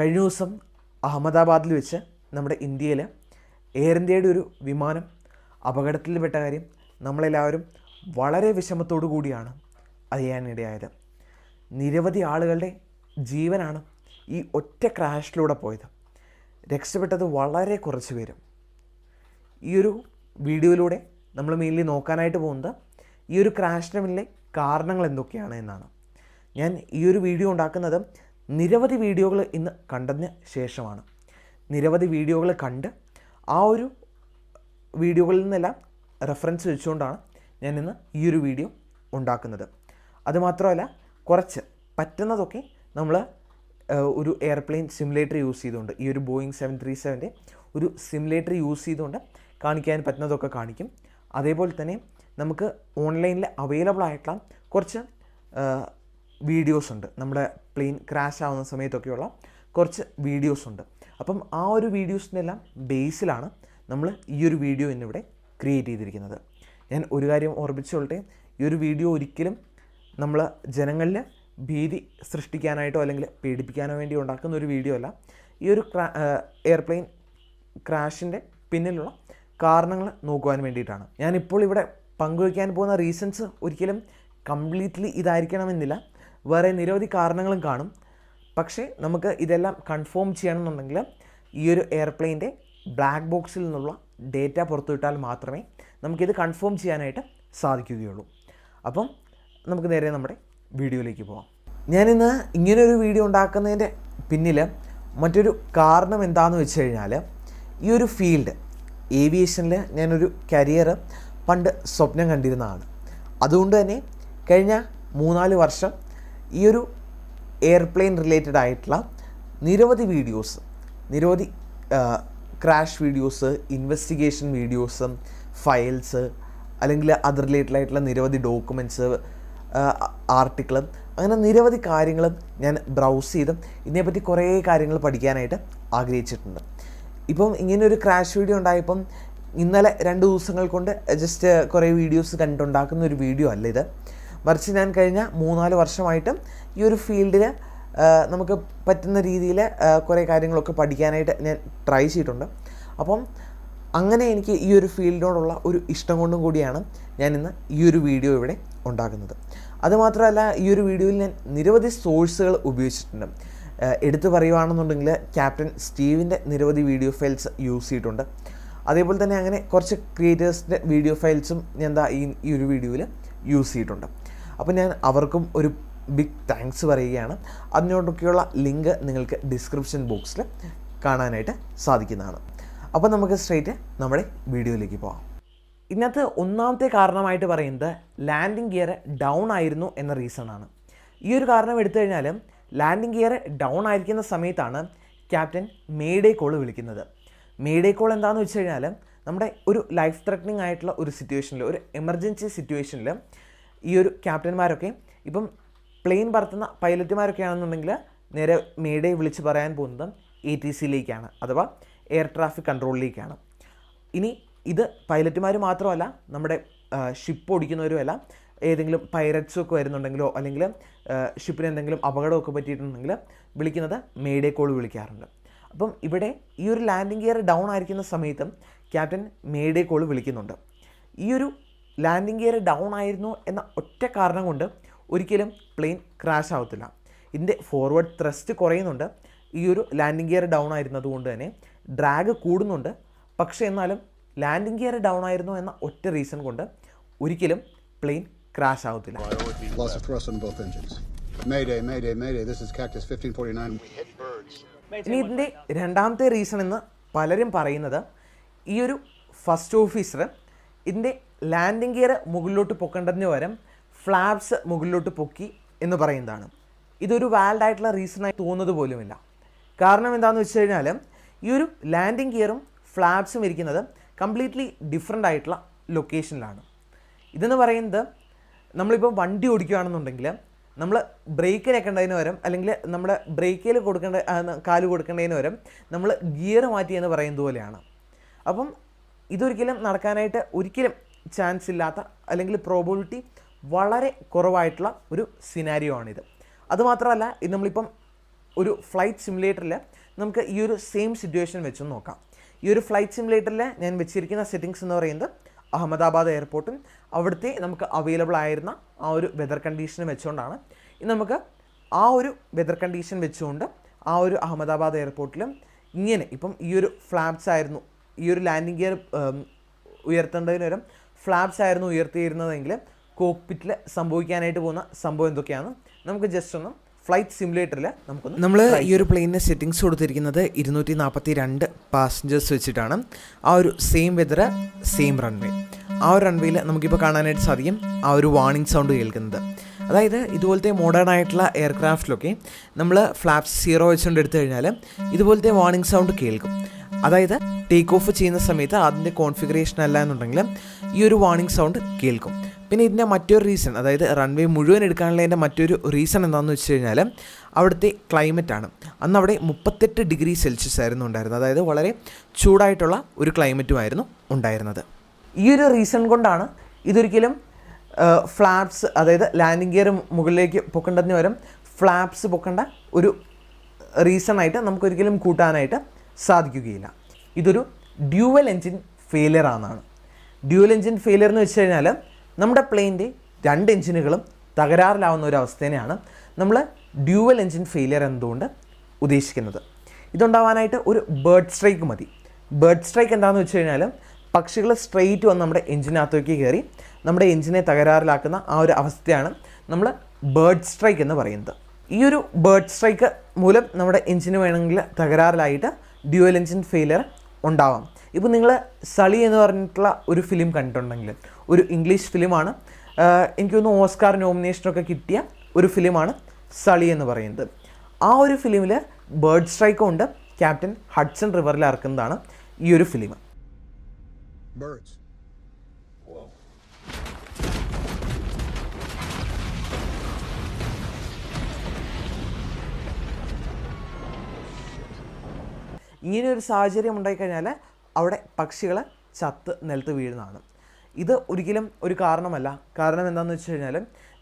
കഴിഞ്ഞ ദിവസം അഹമ്മദാബാദിൽ വെച്ച് നമ്മുടെ ഇന്ത്യയിൽ എയർ ഇന്ത്യയുടെ ഒരു വിമാനം അപകടത്തിൽപ്പെട്ട കാര്യം നമ്മളെല്ലാവരും വളരെ വിഷമത്തോടു കൂടിയാണ് അറിയാനിടയായത്. നിരവധി ആളുകളുടെ ജീവനാണ് ഈ ഒറ്റ ക്രാഷിലൂടെ പോയത്. രക്ഷപ്പെട്ടത് വളരെ കുറച്ച് പേരും. ഈ ഒരു വീഡിയോയിലൂടെ നമ്മൾ മെയിൻലി നോക്കാനായിട്ട് പോകുന്നത് ഈ ഒരു ക്രാഷിന് പിന്നിലെ കാരണങ്ങൾ എന്തൊക്കെയാണ് എന്നാണ്. ഞാൻ ഈ ഒരു വീഡിയോ ഉണ്ടാക്കുന്നത് നിരവധി വീഡിയോകൾ ഇന്ന് കണ്ടതിന് ശേഷമാണ്. നിരവധി വീഡിയോകൾ കണ്ട് ആ ഒരു വീഡിയോകളിൽ നിന്നെല്ലാം റെഫറൻസ് വെച്ചുകൊണ്ടാണ് ഞാൻ ഇന്ന് ഈ ഒരു വീഡിയോ ഉണ്ടാക്കുന്നത്. അതുമാത്രമല്ല, കുറച്ച് പറ്റുന്നതൊക്കെ നമ്മൾ ഒരു എയർപ്ലെയിൻ സിമുലേറ്റർ യൂസ് ചെയ്തുകൊണ്ട്, ഈ ഒരു ബോയിങ് 737 ഒരു സിമുലേറ്റർ യൂസ് ചെയ്തുകൊണ്ട് കാണിക്കാൻ പറ്റുന്നതൊക്കെ കാണിക്കും. അതേപോലെ തന്നെ നമുക്ക് ഓൺലൈനിൽ അവൈലബിൾ ആയിട്ടുള്ള കുറച്ച് വീഡിയോസ് ഉണ്ട്. നമ്മുടെ പ്ലെയിൻ ക്രാഷ് ആവുന്ന സമയത്തൊക്കെയുള്ള കുറച്ച് വീഡിയോസ് ഉണ്ട്. അപ്പം ആ ഒരു വീഡിയോസിനെല്ലാം ബേസിലാണ് നമ്മൾ ഈ ഒരു വീഡിയോ ഇന്നിവിടെ ക്രിയേറ്റ് ചെയ്തിരിക്കുന്നത്. ഞാൻ ഒരു കാര്യം ഓർമ്മിച്ചോളട്ടെ, ഈ ഒരു വീഡിയോ ഒരിക്കലും നമ്മൾ ജനങ്ങളിൽ ഭീതി സൃഷ്ടിക്കാനായിട്ടോ അല്ലെങ്കിൽ പേടിപ്പിക്കാനോ വേണ്ടി ഉണ്ടാക്കുന്ന ഒരു വീഡിയോ അല്ല. ഈ ഒരു എയർപ്ലെയിൻ ക്രാഷിൻ്റെ പിന്നിലുള്ള കാരണങ്ങൾ നോക്കുവാൻ വേണ്ടിയിട്ടാണ്. ഞാനിപ്പോൾ ഇവിടെ പങ്കുവയ്ക്കാൻ പോകുന്ന റീസൺസ് ഒരിക്കലും കംപ്ലീറ്റ്ലി ഇതായിരിക്കണമെന്നില്ല. വേറെ നിരവധി കാരണങ്ങളും കാണും. പക്ഷേ നമുക്ക് ഇതെല്ലാം കൺഫേം ചെയ്യണമെന്നുണ്ടെങ്കിൽ ഈ ഒരു എയർപ്ലെയിൻ്റെ ബ്ലാക്ക് ബോക്സിൽ നിന്നുള്ള ഡേറ്റ പുറത്തുവിട്ടാൽ മാത്രമേ നമുക്കിത് കൺഫേം ചെയ്യാനായിട്ട് സാധിക്കുകയുള്ളൂ. അപ്പം നമുക്ക് നേരെ നമ്മുടെ വീഡിയോയിലേക്ക് പോകാം. ഞാനിന്ന് ഇങ്ങനൊരു വീഡിയോ ഉണ്ടാക്കുന്നതിൻ്റെ പിന്നിൽ മറ്റൊരു കാരണം എന്താണെന്ന് വെച്ച് കഴിഞ്ഞാൽ, ഈ ഒരു ഫീൽഡ് ഏവിയേഷനിൽ ഞാനൊരു കരിയർ പണ്ട് സ്വപ്നം കണ്ടിരുന്നതാണ്. അതുകൊണ്ട് തന്നെ കഴിഞ്ഞ 3-4 വർഷം ഈ ഒരു എയർപ്ലെയിൻ റിലേറ്റഡ് ആയിട്ടുള്ള നിരവധി വീഡിയോസ്, നിരവധി crash videos, investigation videos, files, അല്ലെങ്കിൽ അത് റിലേറ്റഡ് ആയിട്ടുള്ള നിരവധി ഡോക്യുമെൻറ്റ്സ്, ആർട്ടിക്കിൾ, അങ്ങനെ നിരവധി കാര്യങ്ങൾ ഞാൻ ബ്രൗസ് ചെയ്ത് ഇതിനെപ്പറ്റി കുറേ കാര്യങ്ങൾ പഠിക്കാനായിട്ട് ആഗ്രഹിച്ചിട്ടുണ്ട്. ഇപ്പം ഇങ്ങനെയൊരു ക്രാഷ് വീഡിയോ ഉണ്ടായപ്പം ഇന്നലെ 2 ദിവസങ്ങൾ കൊണ്ട് ജസ്റ്റ് കുറേ വീഡിയോസ് കണ്ടുണ്ടാക്കുന്ന ഒരു വീഡിയോ അല്ല ഇത്. മറിച്ച് ഞാൻ കഴിഞ്ഞ 3-4 വർഷമായിട്ടും ഈ ഒരു ഫീൽഡിൽ നമുക്ക് പറ്റുന്ന രീതിയിൽ കുറേ കാര്യങ്ങളൊക്കെ പഠിക്കാനായിട്ട് ഞാൻ ട്രൈ ചെയ്തിട്ടുണ്ട്. അപ്പം അങ്ങനെ എനിക്ക് ഈ ഒരു ഫീൽഡിനോടുള്ള ഒരു ഇഷ്ടം കൊണ്ടും കൂടിയാണ് ഞാൻ ഇന്ന് ഈ ഒരു വീഡിയോ ഇവിടെ ഉണ്ടാക്കുന്നത്. അതുമാത്രമല്ല, ഈ ഒരു വീഡിയോയിൽ ഞാൻ നിരവധി സോഴ്സുകൾ ഉപയോഗിച്ചിട്ടുണ്ട്. എടുത്തു പറയുകയാണെന്നുണ്ടെങ്കിൽ ക്യാപ്റ്റൻ സ്റ്റീവിൻ്റെ നിരവധി വീഡിയോ ഫയൽസ് യൂസ് ചെയ്തിട്ടുണ്ട്. അതേപോലെ തന്നെ അങ്ങനെ കുറച്ച് ക്രിയേറ്റേഴ്സിൻ്റെ വീഡിയോ ഫയൽസും ഞാൻ ഈ ഒരു വീഡിയോയിൽ യൂസ് ചെയ്തിട്ടുണ്ട്. അപ്പോൾ ഞാൻ അവർക്കും ഒരു ബിഗ് താങ്ക്സ് പറയുകയാണ്. അതിനോടൊക്കെയുള്ള ലിങ്ക് നിങ്ങൾക്ക് ഡിസ്ക്രിപ്ഷൻ ബോക്സിൽ കാണാനായിട്ട് സാധിക്കുന്നതാണ്. അപ്പോൾ നമുക്ക് സ്ട്രെയിറ്റ് നമ്മുടെ വീഡിയോയിലേക്ക് പോകാം. ഇതിനകത്ത് ഒന്നാമത്തെ കാരണമായിട്ട് പറയുന്നത് ലാൻഡിംഗ് ഗിയർ ഡൗൺ ആയിരുന്നു എന്ന റീസണാണ്. ഈ ഒരു കാരണം എടുത്തു കഴിഞ്ഞാൽ, ലാൻഡിംഗ് ഗിയർ ഡൗൺ ആയിരിക്കുന്ന സമയത്താണ് ക്യാപ്റ്റൻ മേഡേ കോൾ വിളിക്കുന്നത്. മേഡേ കോൾ എന്താണെന്ന് വെച്ച് കഴിഞ്ഞാൽ, നമ്മുടെ ഒരു ലൈഫ് ത്രെറ്റനിങ് ആയിട്ടുള്ള ഒരു സിറ്റുവേഷനിൽ, ഒരു എമർജൻസി സിറ്റുവേഷനിൽ ഈ ഒരു ക്യാപ്റ്റന്മാരൊക്കെ, ഇപ്പം പ്ലെയിൻ പറത്തുന്ന പൈലറ്റുമാരൊക്കെ ആണെന്നുണ്ടെങ്കിൽ നേരെ മേഡേ വിളിച്ച് പറയാൻ പോകുന്നത് ATCയിലേക്കാണ്, അഥവാ എയർ ട്രാഫിക് കൺട്രോളിലേക്കാണ്. ഇനി ഇത് പൈലറ്റുമാർ മാത്രമല്ല, നമ്മുടെ ഷിപ്പ് ഓടിക്കുന്നവരുമല്ല, ഏതെങ്കിലും പൈററ്റ്സൊക്കെ വരുന്നുണ്ടെങ്കിലോ അല്ലെങ്കിൽ ഷിപ്പിന് എന്തെങ്കിലും അപകടമൊക്കെ പറ്റിയിട്ടുണ്ടെങ്കിൽ വിളിക്കുന്നത് മേഡേ കോൾ വിളിക്കാറുണ്ട്. അപ്പം ഇവിടെ ഈ ഒരു ലാൻഡിംഗ് ഗിയർ ഡൗൺ ആയിരിക്കുന്ന സമയത്തും ക്യാപ്റ്റൻ മേഡേ കോൾ വിളിക്കുന്നുണ്ട്. ഈ ഒരു ലാൻഡിംഗ് ഗിയർ ഡൗൺ ആയിരുന്നു എന്ന ഒറ്റ കാരണം കൊണ്ട് ഒരിക്കലും പ്ലെയിൻ ക്രാഷ് ആവത്തില്ല. ഇതിൻ്റെ ഫോർവേഡ് ത്രസ്റ്റ് കുറയുന്നുണ്ട്. ഈ ഒരു ലാൻഡിംഗ് ഗിയർ ഡൗൺ ആയിരുന്നത് കൊണ്ട് തന്നെ ഡ്രാഗ് കൂടുന്നുണ്ട്. പക്ഷേ എന്നാലും ലാൻഡിംഗ് ഗിയർ ഡൗൺ ആയിരുന്നു എന്ന ഒറ്റ റീസൺ കൊണ്ട് ഒരിക്കലും പ്ലെയിൻ ക്രാഷ് ആവത്തില്ല. ഇനി ഇതിൻ്റെ രണ്ടാമത്തെ റീസൺ എന്ന് പലരും പറയുന്നത്, ഈ ഒരു ഫസ്റ്റ് ഓഫീസർ ഇതിൻ്റെ ലാൻഡിംഗ് ഗിയർ മുകളിലോട്ട് പൊക്കേണ്ടതിന് പകരം ഫ്ലാപ്സ് മുകളിലോട്ട് പൊക്കി എന്ന് പറയുന്നതാണ്. ഇതൊരു വാലിഡ് ആയിട്ടുള്ള റീസണായി തോന്നുന്നത് പോലുമില്ല. കാരണം എന്താണെന്ന് വെച്ച് കഴിഞ്ഞാൽ, ഈ ഒരു ലാൻഡിംഗ് ഗിയറും ഫ്ലാപ്സും ഇരിക്കുന്നത് കംപ്ലീറ്റ്ലി ഡിഫറെൻ്റ് ആയിട്ടുള്ള ലൊക്കേഷനിലാണ്. ഇതെന്ന് പറയുന്നത്, നമ്മളിപ്പോൾ വണ്ടി ഓടിക്കുകയാണെന്നുണ്ടെങ്കിൽ നമ്മൾ ബ്രേക്ക് വെക്കേണ്ടതിന് പകരം, അല്ലെങ്കിൽ നമ്മുടെ ബ്രേക്കിൽ കാല് കൊടുക്കേണ്ടതിന് പകരം നമ്മൾ ഗിയർ മാറ്റി എന്ന് പറയുന്നത് പോലെയാണ്. അപ്പം ഇതൊരിക്കലും നടക്കാനായിട്ട് ഒരിക്കലും ചാൻസ് ഇല്ലാത്ത, അല്ലെങ്കിൽ പ്രോബബിലിറ്റി വളരെ കുറവായിട്ടുള്ള ഒരു സിനാരിയോ ആണിത്. അതുമാത്രമല്ല, ഇത് നമ്മളിപ്പം ഒരു ഫ്ലൈറ്റ് സിമുലേറ്ററിൽ നമുക്ക് ഈ ഒരു സെയിം സിറ്റുവേഷൻ വെച്ചൊന്ന് നോക്കാം. ഈ ഒരു ഫ്ലൈറ്റ് സിമുലേറ്ററിൽ ഞാൻ വെച്ചിരിക്കുന്ന സെറ്റിങ്സ് എന്ന് പറയുന്നത് അഹമ്മദാബാദ് എയർപോർട്ടും അവിടുത്തെ നമുക്ക് അവൈലബിൾ ആയിരുന്ന ആ ഒരു വെതർ കണ്ടീഷൻ വെച്ചുകൊണ്ടാണ്. ഇനി നമുക്ക് ആ ഒരു വെതർ കണ്ടീഷൻ വെച്ചുകൊണ്ട് ആ ഒരു അഹമ്മദാബാദ് എയർപോർട്ടിലും ഇങ്ങനെ ഇപ്പം ഈ ഒരു ഫ്ലാപ്സ് ആയിരുന്നു, ഈ ഒരു ലാൻഡിംഗ് ഗിയർ ഉയർത്തേണ്ടതിന് പകരം ഫ്ലാപ്സ് ആയിരുന്നു ഉയർത്തിയിരുന്നതെങ്കിൽ കോക്പിറ്റിൽ സംഭവിക്കാനായിട്ട് പോകുന്ന സംഭവം എന്തൊക്കെയാണ് നമുക്ക് ജസ്റ്റ് ഒന്ന് ഫ്ലൈറ്റ് സിമുലേറ്ററിൽ നമ്മൾ ഈ ഒരു പ്ലെയിനിന് സെറ്റിങ്സ് കൊടുത്തിരിക്കുന്നത് 242 പാസഞ്ചേഴ്സ് വെച്ചിട്ടാണ്. ആ ഒരു സെയിം വെതർ സെയിം റൺവേ, ആ ഒരു റൺവേയിൽ നമുക്കിപ്പോൾ കാണാനായിട്ട് സാധിക്കും ആ ഒരു വാർണിംഗ് സൗണ്ട് കേൾക്കുന്നത്. അതായത് ഇതുപോലത്തെ മോഡേൺ ആയിട്ടുള്ള എയർക്രാഫ്റ്റിലൊക്കെ നമ്മൾ ഫ്ലാപ്സ് 0 വെച്ചുകൊണ്ട് എടുത്തു കഴിഞ്ഞാൽ ഇതുപോലത്തെ വാർണിംഗ് സൗണ്ട് കേൾക്കും. അതായത് ടേക്ക് ഓഫ് ചെയ്യുന്ന സമയത്ത് അതിൻ്റെ കോൺഫിഗറേഷൻ അല്ല എന്നുണ്ടെങ്കിൽ ഈ ഒരു വാർണിംഗ് സൗണ്ട് കേൾക്കും. പിന്നെ ഇതിൻ്റെ മറ്റൊരു റീസൺ, അതായത് റൺവേ മുഴുവൻ എടുക്കാനുള്ളതിൻ്റെ മറ്റൊരു റീസൺ എന്താണെന്ന് വെച്ച് കഴിഞ്ഞാൽ അവിടുത്തെ ക്ലൈമറ്റാണ്. അന്ന് അവിടെ 38 ഡിഗ്രി സെൽഷ്യസ് ആയിരുന്നു ഉണ്ടായിരുന്നത്. അതായത് വളരെ ചൂടായിട്ടുള്ള ഒരു ക്ലൈമറ്റുമായിരുന്നു ഉണ്ടായിരുന്നത്. ഈ ഒരു റീസൺ കൊണ്ടാണ് ഇതൊരിക്കലും ഫ്ലാപ്സ്, അതായത് ലാൻഡിംഗ് ഗിയർ മുകളിലേക്ക് പൊക്കേണ്ടതിന് പകരം ഫ്ലാപ്സ് പൊക്കേണ്ട ഒരു റീസണായിട്ട് നമുക്കൊരിക്കലും കൂട്ടാനായിട്ട് സാധിക്കുകയില്ല. ഇതൊരു ഡ്യുവൽ എൻജിൻ ഫെയിലിയർ ആണെന്നാണ്. ഡ്യുവൽ എൻജിൻ ഫെയിലിയർ എന്ന് വെച്ച് കഴിഞ്ഞാൽ നമ്മുടെ പ്ലെയിൻ്റെ 2 എൻജിനുകളും തകരാറിലാവുന്ന ഒരു അവസ്ഥേനെയാണ് നമ്മൾ ഡ്യുവൽ എൻജിൻ ഫെയിലിയർ എന്തുകൊണ്ട് ഉദ്ദേശിക്കുന്നത്. ഇതുണ്ടാവാനായിട്ട് ഒരു ബേർഡ് സ്ട്രൈക്ക് മതി. ബേർഡ് സ്ട്രൈക്ക് എന്താണെന്ന് വെച്ച് കഴിഞ്ഞാൽ പക്ഷികൾ സ്ട്രെയിറ്റ് വന്ന് നമ്മുടെ എൻജിനകത്തേക്ക് കയറി നമ്മുടെ എൻജിനെ തകരാറിലാക്കുന്ന ആ ഒരു അവസ്ഥയാണ് നമ്മൾ ബേർഡ് സ്ട്രൈക്ക് എന്ന് പറയുന്നത്. ഈ ഒരു ബേർഡ് സ്ട്രൈക്ക് മൂലം നമ്മുടെ എൻജിന് വേണമെങ്കിൽ തകരാറിലായിട്ട് ഡ്യുവൽ എൻജിൻ ഫെയിലിയർ ഉണ്ടാവാം. ഇപ്പോൾ നിങ്ങൾ സളി എന്ന് പറഞ്ഞിട്ടുള്ള ഒരു ഫിലിം കണ്ടിട്ടുണ്ടെങ്കിൽ, ഒരു ഇംഗ്ലീഷ് ഫിലിമാണ്, എനിക്ക് തോന്നുന്നു ഓസ്കാർ നോമിനേഷനൊക്കെ കിട്ടിയ ഒരു ഫിലിമാണ് സളി എന്ന് പറയുന്നത്. ആ ഒരു ഫിലിമിൽ ബേർഡ് സ്ട്രൈക്ക് കൊണ്ട് ക്യാപ്റ്റൻ ഹഡ്സൺ റിവറിൽ ഇറക്കുന്നതാണ് ഈ ഒരു ഫിലിം. ഇങ്ങനെ ഒരു സാഹചര്യം ഉണ്ടായിക്കഴിഞ്ഞാൽ അവിടെ പക്ഷികൾ ചത്ത് നിലത്ത് വീഴുന്നതാണ്. ഇത് ഒരിക്കലും ഒരു കാരണമല്ല. കാരണം എന്താണെന്ന് വെച്ച് കഴിഞ്ഞാൽ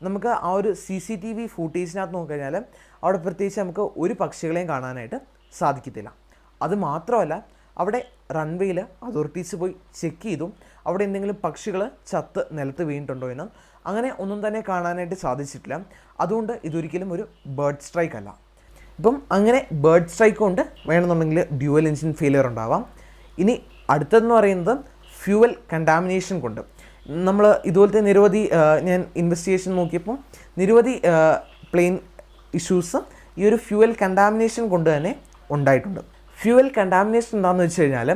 നമുക്ക് ആ ഒരു CCTV ഫൂട്ടേജിനകത്ത് നോക്കിക്കഴിഞ്ഞാൽ അവിടെ പ്രത്യേകിച്ച് നമുക്ക് ഒരു പക്ഷികളെയും കാണാനായിട്ട് സാധിക്കത്തില്ല. അത് മാത്രമല്ല, അവിടെ റൺവേയിൽ അതോറിറ്റീസ് പോയി ചെക്ക് ചെയ്തു അവിടെ എന്തെങ്കിലും പക്ഷികൾ ചത്ത് നിലത്ത് വീണിട്ടുണ്ടോ എന്ന്. അങ്ങനെ ഒന്നും തന്നെ കാണാനായിട്ട് സാധിച്ചിട്ടില്ല. അതുകൊണ്ട് ഇതൊരിക്കലും ഒരു ബേർഡ് സ്ട്രൈക്ക് അല്ല. ഇപ്പം അങ്ങനെ ബേർഡ് സ്ട്രൈക്ക് കൊണ്ട് വേണമെന്നുണ്ടെങ്കിൽ ഡ്യുവൽ എൻജിൻ ഫെയിലിയർ ഉണ്ടാവാം. ഇനി അടുത്തതെന്ന് പറയുന്നത് ഫ്യൂവൽ കണ്ടാമിനേഷൻ കൊണ്ട്. നമ്മൾ ഇതുപോലത്തെ നിരവധി ഞാൻ ഇൻവെസ്റ്റിഗേഷൻ നോക്കിയപ്പോൾ നിരവധി പ്ലെയിൻ ഇഷ്യൂസ് ഈ ഒരു ഫ്യൂവൽ കണ്ടാമിനേഷൻ കൊണ്ട് തന്നെ ഉണ്ടായിട്ടുണ്ട്. ഫ്യൂവൽ കണ്ടാമിനേഷൻ എന്താണെന്ന് വെച്ച് കഴിഞ്ഞാൽ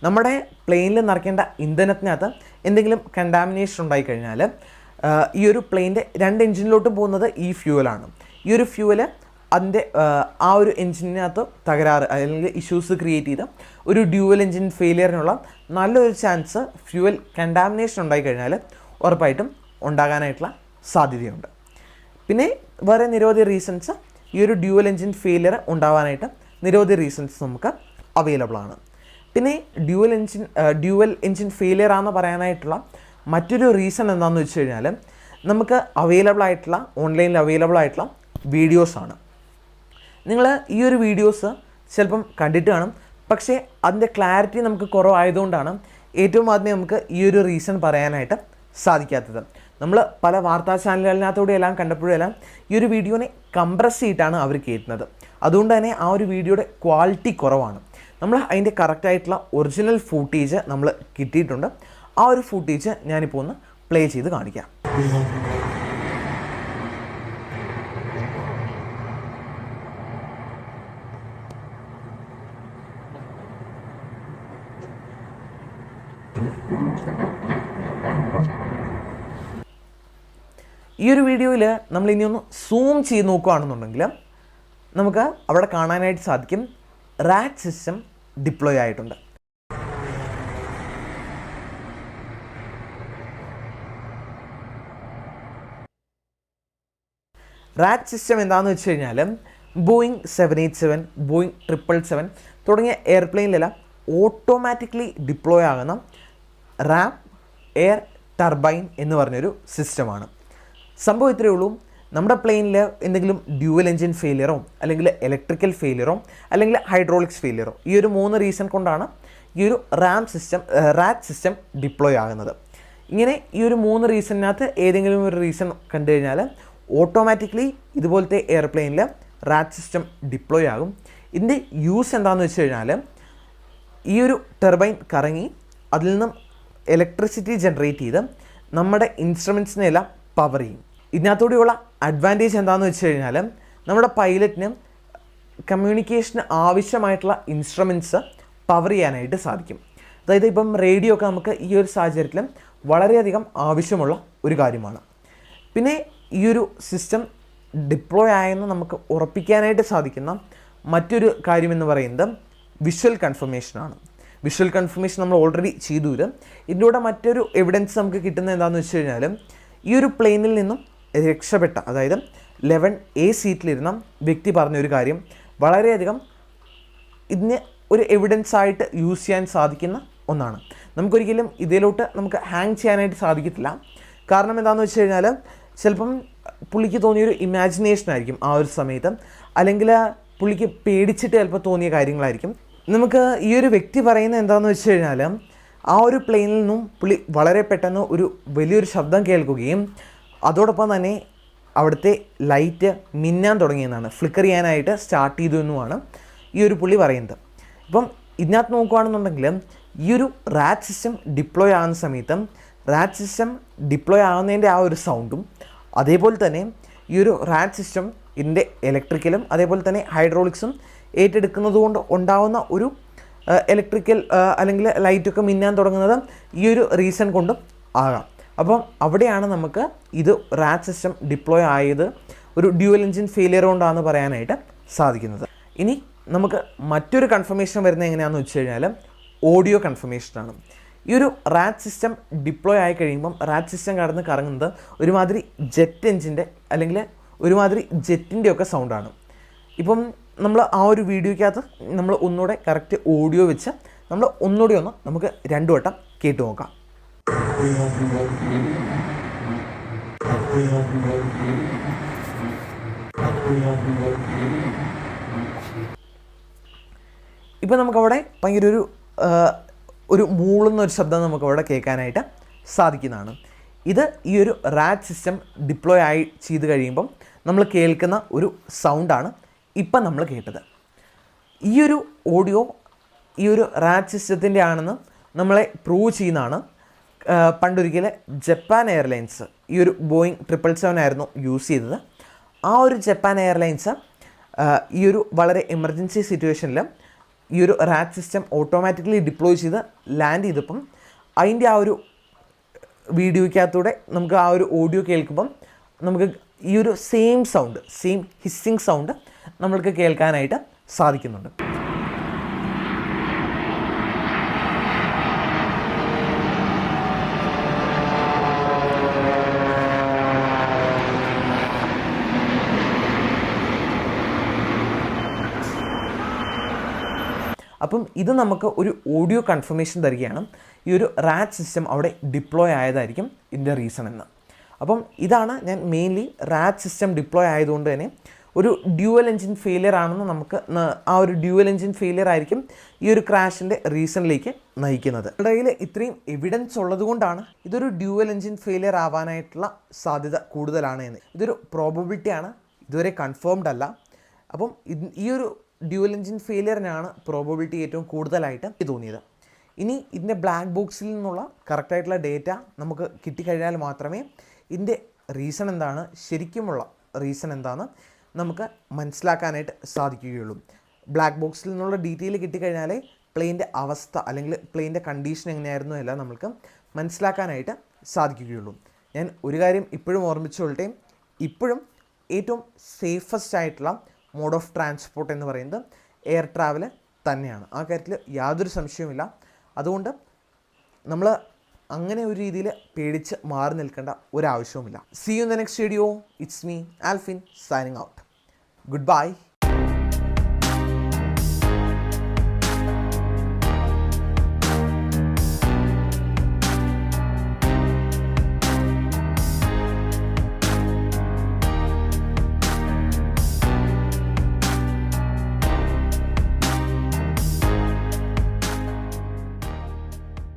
നമ്മുടെ പ്ലെയിനിൽ നിറയ്ക്കേണ്ട ഇന്ധനത്തിനകത്ത് എന്തെങ്കിലും കണ്ടാമിനേഷൻ ഉണ്ടായിക്കഴിഞ്ഞാൽ ഈ ഒരു പ്ലെയിൻ്റെ 2 എൻജിനിലോട്ടും പോകുന്നത് ഈ ഫ്യൂവലാണ്. ഈ ഒരു ഫ്യൂവൽ അതിൻ്റെ ആ ഒരു എൻജിനകത്ത് തകരാറ് അല്ലെങ്കിൽ ഇഷ്യൂസ് ക്രിയേറ്റ് ചെയ്ത് ഒരു ഡ്യുവൽ എൻജിൻ ഫെയിലിയറിനുള്ള നല്ലൊരു ചാൻസ് ഫ്യൂവൽ കണ്ടാമിനേഷൻ ഉണ്ടായിക്കഴിഞ്ഞാൽ ഉറപ്പായിട്ടും ഉണ്ടാകാനായിട്ടുള്ള സാധ്യതയുണ്ട്. പിന്നെ വേറെ നിരവധി റീസൺസ് ഈ ഒരു ഡ്യുവൽ എൻജിൻ ഫെയിലിയർ ഉണ്ടാവാനായിട്ട് നിരവധി റീസൺസ് നമുക്ക് അവൈലബിൾ ആണ്. പിന്നെ ഡ്യുവൽ എൻജിൻ ഫെയിലിയർ ആണെന്ന് പറയാനായിട്ടുള്ള മറ്റൊരു റീസൺ എന്താണെന്ന് വെച്ച് കഴിഞ്ഞാൽ നമുക്ക് ഓൺലൈനിൽ അവൈലബിൾ ആയിട്ടുള്ള വീഡിയോസാണ്. നിങ്ങൾ ഈ ഒരു വീഡിയോസ് ചിലപ്പം കണ്ടിട്ട് കാണും, പക്ഷേ അതിൻ്റെ ക്ലാരിറ്റി നമുക്ക് കുറവായതുകൊണ്ടാണ് ഏറ്റവും ആദ്യം നമുക്ക് ഈ ഒരു റീസൺ പറയാനായിട്ട് സാധിക്കാത്തത്. നമ്മൾ പല വാർത്താ ചാനലുകളിനകത്തൂടെ എല്ലാം കണ്ടപ്പോഴെല്ലാം ഈ ഒരു വീഡിയോനെ കംപ്രസ് ചെയ്തിട്ടാണ് അവർ കയറ്റുന്നത്. അതുകൊണ്ട് തന്നെ ആ ഒരു വീഡിയോയുടെ ക്വാളിറ്റി കുറവാണ്. നമ്മൾ അതിൻ്റെ കറക്റ്റായിട്ടുള്ള ഒറിജിനൽ ഫൂട്ടേജ് നമ്മൾ കിട്ടിയിട്ടുണ്ട്. ആ ഒരു ഫൂട്ടേജ് ഞാനിപ്പോൾ ഒന്ന് പ്ലേ ചെയ്ത് കാണിക്കാം. ഈ ഒരു വീഡിയോയിൽ നമ്മൾ ഇനി ഒന്ന് സൂം ചെയ്ത് നോക്കുകയാണെന്നുണ്ടെങ്കിൽ നമുക്ക് അവിടെ കാണാനായിട്ട് സാധിക്കും റാറ്റ് സിസ്റ്റം ഡിപ്ലോയ് ആയിട്ടുണ്ട്. റാറ്റ് സിസ്റ്റം എന്താണെന്ന് വെച്ച് കഴിഞ്ഞാൽ ബോയിങ് 787, ബോയിങ് 777 തുടങ്ങിയ എയർപ്ലെയിനിലെല്ലാം ഓട്ടോമാറ്റിക്കലി ഡിപ്ലോയ് ആകുന്ന റാം എയർ ടർബൈൻ എന്ന് പറഞ്ഞൊരു സിസ്റ്റമാണ്. സംഭവം ഇത്രയേ ഉള്ളൂ. നമ്മുടെ പ്ലെയിനിൽ എന്തെങ്കിലും ഡ്യുവൽ എഞ്ചിൻ ഫെയിലിയറോ അല്ലെങ്കിൽ ഇലക്ട്രിക്കൽ ഫെയിലിയറോ അല്ലെങ്കിൽ ഹൈഡ്രോളിക്സ് ഫെയിലിയറോ ഈ ഒരു 3 റീസൺ കൊണ്ടാണ് ഈ ഒരു റാറ്റ് സിസ്റ്റം ഡിപ്ലോയ് ആകുന്നത്. ഇങ്ങനെ ഈ ഒരു 3 റീസണിനകത്ത് ഏതെങ്കിലും ഒരു റീസൺ കണ്ടു കഴിഞ്ഞാൽ ഓട്ടോമാറ്റിക്കലി ഇതുപോലത്തെ എയർപ്ലെയിനിൽ റാറ്റ് സിസ്റ്റം ഡിപ്ലോയ് ആകും. ഇതിൻ്റെ യൂസ് എന്താണെന്ന് വെച്ച് കഴിഞ്ഞാൽ ഈ ഒരു ടർബൈൻ കറങ്ങി അതിൽ നിന്നും ഇലക്ട്രിസിറ്റി ജനറേറ്റ് ചെയ്ത് നമ്മുടെ ഇൻസ്ട്രുമെൻസിനെ എല്ലാം പവർ ചെയ്യും. ഇതിനകത്തൂടെയുള്ള അഡ്വാൻറ്റേജ് എന്താണെന്ന് വെച്ച് കഴിഞ്ഞാൽ നമ്മുടെ പൈലറ്റിന് കമ്മ്യൂണിക്കേഷന് ആവശ്യമായിട്ടുള്ള ഇൻസ്ട്രുമെൻറ്റ്സ് പവർ ചെയ്യാനായിട്ട് സാധിക്കും. അതായത് ഇപ്പം റേഡിയോ ഒക്കെ നമുക്ക് ഈ ഒരു സാഹചര്യത്തിൽ വളരെയധികം ആവശ്യമുള്ള ഒരു കാര്യമാണ്. പിന്നെ ഈ ഒരു സിസ്റ്റം ഡിപ്ലോയ് ആയെന്ന് നമുക്ക് ഉറപ്പിക്കാനായിട്ട് സാധിക്കുന്ന മറ്റൊരു കാര്യമെന്ന് പറയുന്നത് വിഷ്വൽ കൺഫർമേഷനാണ്. വിഷ്വൽ കൺഫർമേഷൻ നമ്മൾ ഓൾറെഡി ചെയ്തു. ഇതിൻ്റെ കൂടെ മറ്റൊരു എവിഡൻസ് നമുക്ക് കിട്ടുന്നത് എന്താണെന്ന് വെച്ച് കഴിഞ്ഞാൽ ഈ ഒരു പ്ലെയിനിൽ നിന്നും രക്ഷപ്പെട്ട, അതായത് 11A സീറ്റിലിരുന്ന വ്യക്തി പറഞ്ഞൊരു കാര്യം വളരെയധികം ഇതിന് ഒരു എവിഡൻസ് ആയിട്ട് യൂസ് ചെയ്യാൻ സാധിക്കുന്ന ഒന്നാണ്. നമുക്കൊരിക്കലും ഇതിലോട്ട് നമുക്ക് ഹാങ് ചെയ്യാനായിട്ട് സാധിക്കത്തില്ല. കാരണം എന്താണെന്ന് വെച്ച് കഴിഞ്ഞാൽ ചിലപ്പം പുള്ളിക്ക് തോന്നിയൊരു ഇമാജിനേഷൻ ആയിരിക്കും ആ ഒരു സമയത്ത്, അല്ലെങ്കിൽ പുള്ളിക്ക് പേടിച്ചിട്ട് ചിലപ്പോൾ തോന്നിയ കാര്യങ്ങളായിരിക്കും. നമുക്ക് ഈ ഒരു വ്യക്തി പറയുന്നത് എന്താണെന്ന് വെച്ച് കഴിഞ്ഞാൽ ആ ഒരു പ്ലെയിനിൽ നിന്നും പുള്ളി വളരെ പെട്ടെന്ന് ഒരു വലിയൊരു ശബ്ദം കേൾക്കുകയും അതോടൊപ്പം തന്നെ അവിടുത്തെ ലൈറ്റ് മിന്നാൻ തുടങ്ങിയെന്നാണ്, ഫ്ലിക്കർ ചെയ്യാനായിട്ട് സ്റ്റാർട്ട് ചെയ്തു എന്നുമാണ് ഈ ഒരു പുള്ളി പറയുന്നത്. ഇപ്പം ഇതിനകത്ത് നോക്കുകയാണെന്നുണ്ടെങ്കിൽ ഈ ഒരു റാറ്റ് സിസ്റ്റം ഡിപ്ലോയ് ആകുന്ന സമയത്ത് റാറ്റ് സിസ്റ്റം ഡിപ്ലോയ് ആകുന്നതിൻ്റെ ആ ഒരു സൗണ്ടും അതേപോലെ തന്നെ ഈ ഒരു റാറ്റ് സിസ്റ്റം ഇതിൻ്റെ ഇലക്ട്രിക്കലും അതേപോലെ തന്നെ ഹൈഡ്രോളിക്സും ഏറ്റെടുക്കുന്നത് കൊണ്ട് ഉണ്ടാകുന്ന ഒരു ഇലക്ട്രിക്കൽ അല്ലെങ്കിൽ ലൈറ്റൊക്കെ മിന്നാൻ തുടങ്ങുന്നത് ഈ ഒരു റീസൺ കൊണ്ടും ആകാം. അപ്പം അവിടെയാണ് നമുക്ക് ഇത് റാറ്റ് സിസ്റ്റം ഡിപ്ലോയ് ആയത് ഒരു ഡ്യുവൽ എഞ്ചിൻ ഫെയിലിയർ കൊണ്ടാണെന്ന് പറയാനായിട്ട് സാധിക്കുന്നത്. ഇനി നമുക്ക് മറ്റൊരു കൺഫർമേഷൻ വരുന്നത് എങ്ങനെയാണെന്ന് വെച്ച് കഴിഞ്ഞാൽ ഓഡിയോ കൺഫർമേഷനാണ്. ഈ ഒരു റാറ്റ് സിസ്റ്റം ഡിപ്ലോയ് ആയി കഴിയുമ്പം റാറ്റ് സിസ്റ്റം കടന്ന് കറങ്ങുന്നത് ഒരുമാതിരി ജെറ്റ് എഞ്ചിൻ്റെ അല്ലെങ്കിൽ ഒരുമാതിരി ജെറ്റിൻ്റെ ഒക്കെ സൗണ്ടാണ്. ഇപ്പം നമ്മൾ ആ ഒരു വീഡിയോയ്ക്കകത്ത് നമ്മൾ ഒന്നുകൂടെ കറക്റ്റ് ഓഡിയോ വെച്ച് നമ്മൾ ഒന്നുകൂടി നമുക്ക് 2 വട്ടം കേട്ടു നോക്കാം. ഇപ്പം നമുക്കവിടെ ഭയങ്കര ഒരു മൂളുന്നൊരു ശബ്ദം നമുക്കവിടെ കേൾക്കാനായിട്ട് സാധിക്കുന്നതാണ്. ഇത് ഈ ഒരു റാറ്റ് സിസ്റ്റം ഡിപ്ലോയ് ആയി ചെയ്ത് കഴിയുമ്പം നമ്മൾ കേൾക്കുന്ന ഒരു സൗണ്ടാണ് ഇപ്പം നമ്മൾ കേട്ടത്. ഈ ഒരു ഓഡിയോ ഈ ഒരു റാറ്റ് സിസ്റ്റത്തിൻ്റെ ആണെന്ന് നമ്മളെ പ്രൂവ് ചെയ്യുന്നതാണ്. പണ്ടൊരിക്കൽ ജപ്പാൻ എയർലൈൻസ് ഈ ഒരു ബോയിങ് 777 ആയിരുന്നു യൂസ് ചെയ്തത്. ആ ഒരു ജപ്പാൻ എയർലൈൻസ് ഈ ഒരു വളരെ എമർജൻസി സിറ്റുവേഷനിൽ ഈ ഒരു റാറ്റ് സിസ്റ്റം ഓട്ടോമാറ്റിക്കലി ഡിപ്ലോയ് ചെയ്ത് ലാൻഡ് ചെയ്തപ്പം അതിൻ്റെ ആ ഒരു വീഡിയോയ്ക്കകത്തൂടെ നമുക്ക് ആ ഒരു ഓഡിയോ കേൾക്കുമ്പം നമുക്ക് ഈ ഒരു സെയിം ഹിസ്സിങ് സൗണ്ട് നമ്മൾക്ക് കേൾക്കാനായിട്ട് സാധിക്കുന്നുണ്ട്. അപ്പം ഇത് നമുക്ക് ഒരു ഓഡിയോ കൺഫർമേഷൻ തരികയാണ് ഈ ഒരു റാറ്റ് സിസ്റ്റം അവിടെ ഡിപ്ലോയ് ആയതായിരിക്കും ഇതിൻ്റെ റീസൺ എന്ന്. അപ്പം ഇതാണ് ഞാൻ മെയിൻലി റാറ്റ് സിസ്റ്റം ഡിപ്ലോയ് ആയതുകൊണ്ട് തന്നെ ഒരു ഡ്യുവൽ എഞ്ചിൻ ഫെയിലിയർ ആണെന്ന് നമുക്ക് ആ ഒരു ഡ്യുവൽ എഞ്ചിൻ ഫെയിലിയർ ആയിരിക്കും ഈ ഒരു ക്രാഷിൻ്റെ റീസണിലേക്ക് നയിക്കുന്നത്. നമ്മുടെ കയ്യിൽ ഇത്രയും എവിഡൻസ് ഉള്ളതുകൊണ്ടാണ് ഇതൊരു ഡ്യുവൽ എഞ്ചിൻ ഫെയിലിയർ ആവാനായിട്ടുള്ള സാധ്യത കൂടുതലാണ് എന്ന്. ഇതൊരു പ്രോബബിലിറ്റിയാണ്, ഇതുവരെ കൺഫേംഡ് അല്ല. അപ്പം ഈ ഒരു ഡ്യുവൽ എഞ്ചിൻ ഫെയിലിയറിനാണ് പ്രോബബിലിറ്റി ഏറ്റവും കൂടുതലായിട്ട് തോന്നിയത്. ഇനി ഇതിൻ്റെ ബ്ലാക്ക് ബോക്സിൽ നിന്നുള്ള കറക്റ്റായിട്ടുള്ള ഡേറ്റ നമുക്ക് കിട്ടിക്കഴിഞ്ഞാൽ മാത്രമേ ഇതിൻ്റെ റീസൺ എന്താണ്, ശരിക്കുമുള്ള റീസൺ എന്താണെന്ന് നമുക്ക് മനസ്സിലാക്കാനായിട്ട് സാധിക്കുകയുള്ളൂ. ബ്ലാക്ക് ബോക്സിൽ നിന്നുള്ള ഡീറ്റെയിൽ കിട്ടിക്കഴിഞ്ഞാലേ പ്ലെയിൻ്റെ അവസ്ഥ അല്ലെങ്കിൽ പ്ലെയിൻ്റെ കണ്ടീഷൻ എങ്ങനെയായിരുന്നു എല്ലാം നമുക്ക് മനസ്സിലാക്കാനായിട്ട് സാധിക്കുകയുള്ളൂ. ഞാൻ ഒരു കാര്യം ഇപ്പോഴും ഓർമ്മിച്ചുകൊള്ളട്ടെ, ഇപ്പോഴും ഏറ്റവും സേഫസ്റ്റ് ആയിട്ടുള്ള മോഡ് ഓഫ് ട്രാൻസ്പോർട്ട് എന്ന് പറയുന്നത് എയർ ട്രാവൽ തന്നെയാണ്. ആ കാര്യത്തിൽ യാതൊരു സംശയവുമില്ല. അതുകൊണ്ട് നമ്മൾ അങ്ങനെ ഒരു രീതിയിൽ പേടിച്ച് മാറി നിൽക്കേണ്ട ഒരാവശ്യവുമില്ല. See you in the next video. It's me Alphin signing out. Good bye.